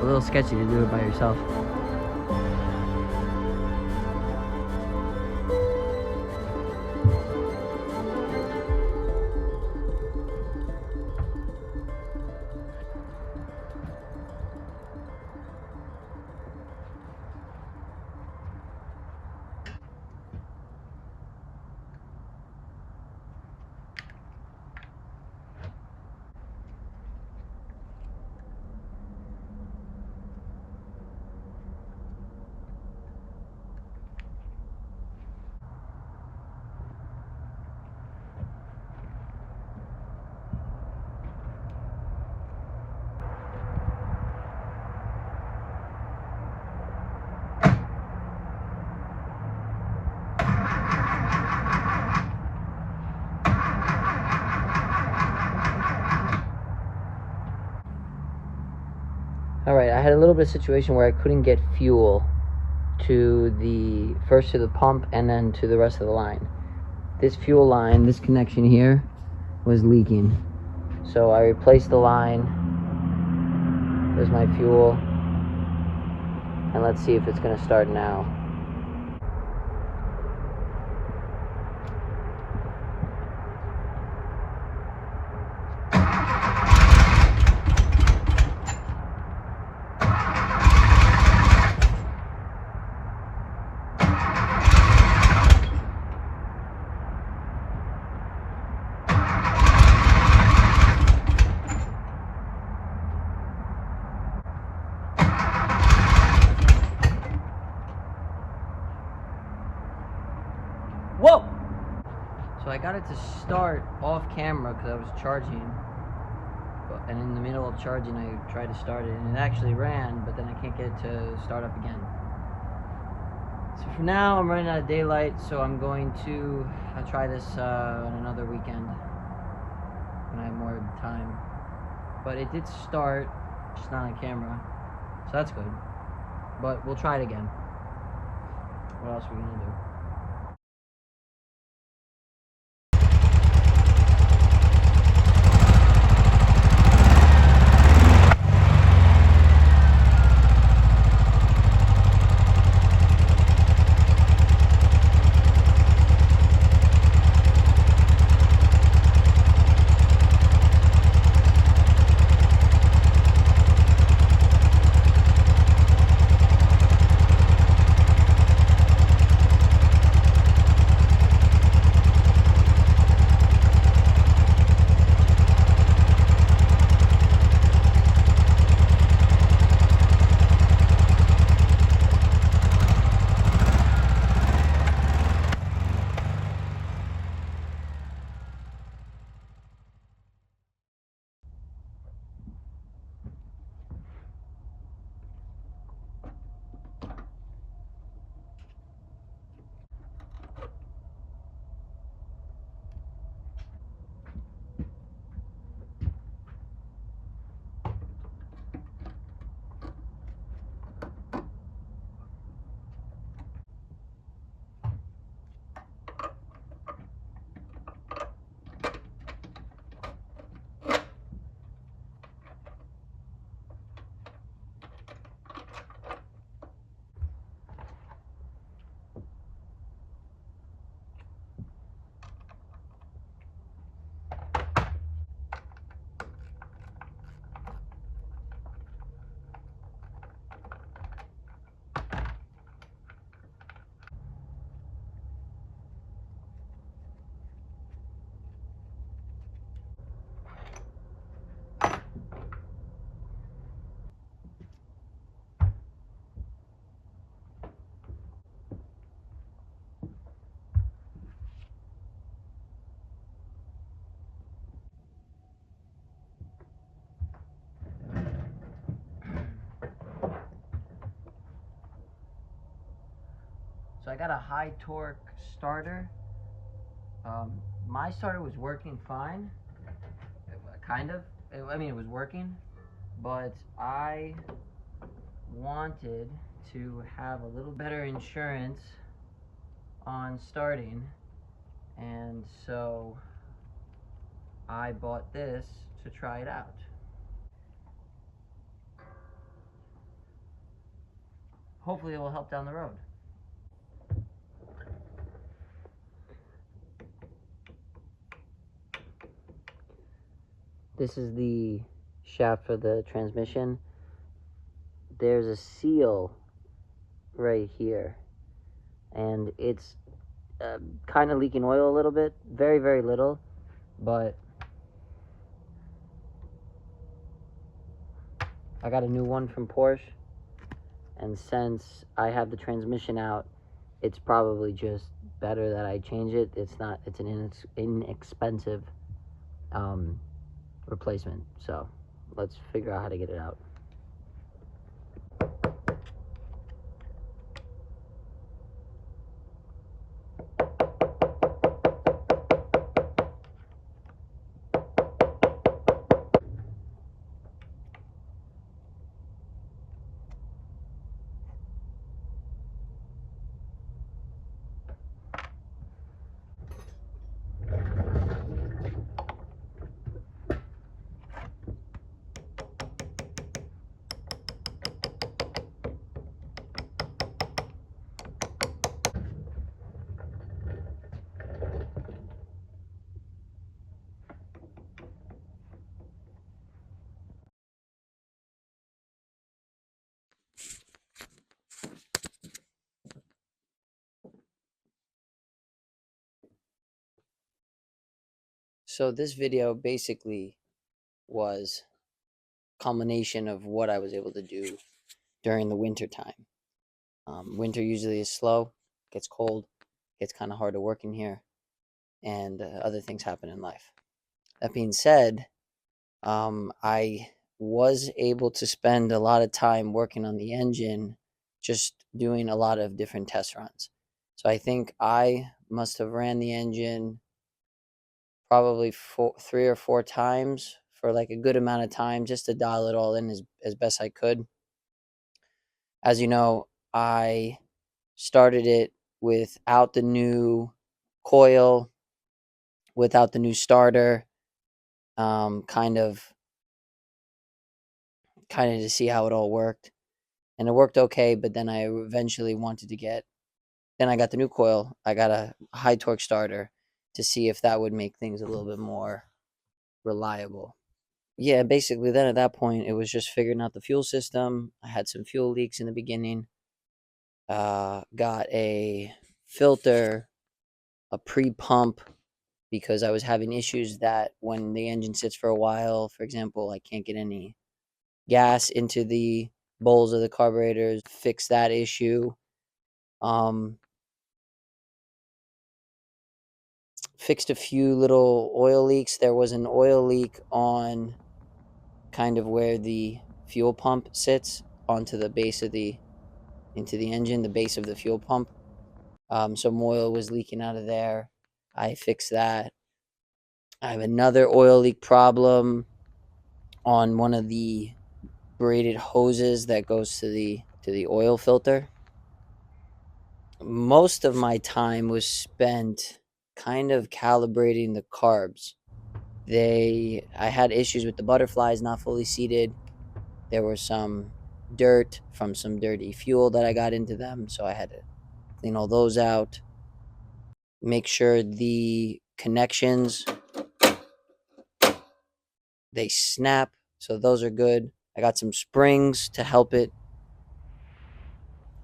a little sketchy to do it by yourself. Alright, I had a little bit of situation where I couldn't get fuel first to the pump and then to the rest of the line. This fuel line, this connection here, was leaking. So I replaced the line. There's my fuel. And let's see if it's gonna start now. Whoa! So I got it to start off camera because I was charging, and in the middle of charging I tried to start it and it actually ran, but then I can't get it to start up again. So for now I'm running out of daylight, so I'm going to try this on another weekend when I have more time. But it did start, just not on camera, so that's good. But we'll try it again. What else are we gonna do? So I got a high torque starter. My starter was working fine, kind of. I mean, it was working, but I wanted to have a little better insurance on starting, and so I bought this to try it out. hopefully it will help down the road. This is the shaft for the transmission. There's a seal right here, and it's kind of leaking oil a little bit, very, very little, but I got a new one from Porsche, and since I have the transmission out, it's probably just better that I change it. It's an inexpensive replacement, so let's figure out how to get it out. So this video basically was a culmination of what I was able to do during the winter time. Winter usually is slow, gets cold, gets kind of hard to work in here, and other things happen in life. That being said, I was able to spend a lot of time working on the engine, just doing a lot of different test runs. So I think I must have ran the engine probably 3 or 4 times for like a good amount of time just to dial it all in as best I could. As you know, I started it without the new coil, without the new starter, kind of to see how it all worked. And it worked okay, but then I eventually wanted to then I got the new coil. I got a high torque starter to see if that would make things a little bit more reliable. Yeah, basically then at that point it was just figuring out the fuel system. I had some fuel leaks in the beginning. Got a filter, a pre-pump, because I was having issues that when the engine sits for a while, for example, I can't get any gas into the bowls of the carburetors. Fix that issue. Fixed a few little oil leaks. There was an oil leak on kind of where the fuel pump sits onto the base of into the engine, the base of the fuel pump. Some oil was leaking out of there. I fixed that. I have another oil leak problem on one of the braided hoses that goes to the oil filter. Most of my time was spent kind of calibrating the carbs. I had issues with the butterflies not fully seated. There was some dirt from some dirty fuel that I got into them, so I had to clean all those out. Make sure the connections, they snap, so those are good. I got some springs to help it.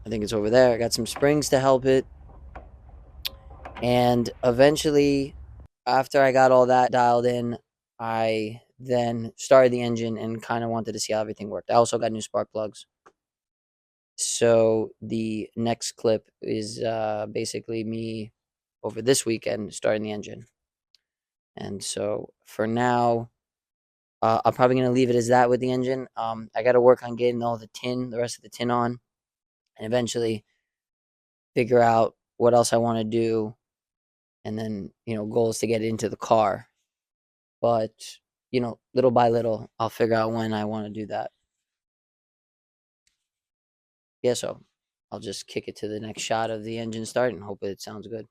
I think it's over there. I got some springs to help it. And eventually, after I got all that dialed in, I then started the engine and kind of wanted to see how everything worked. I also got new spark plugs. So the next clip is basically me over this weekend starting the engine. And so for now, I'm probably going to leave it as that with the engine. I got to work on getting the rest of the tin on, and eventually figure out what else I want to do. And then, goal is to get it into the car. But, little by little, I'll figure out when I want to do that. Yeah, so I'll just kick it to the next shot of the engine start and hope it sounds good.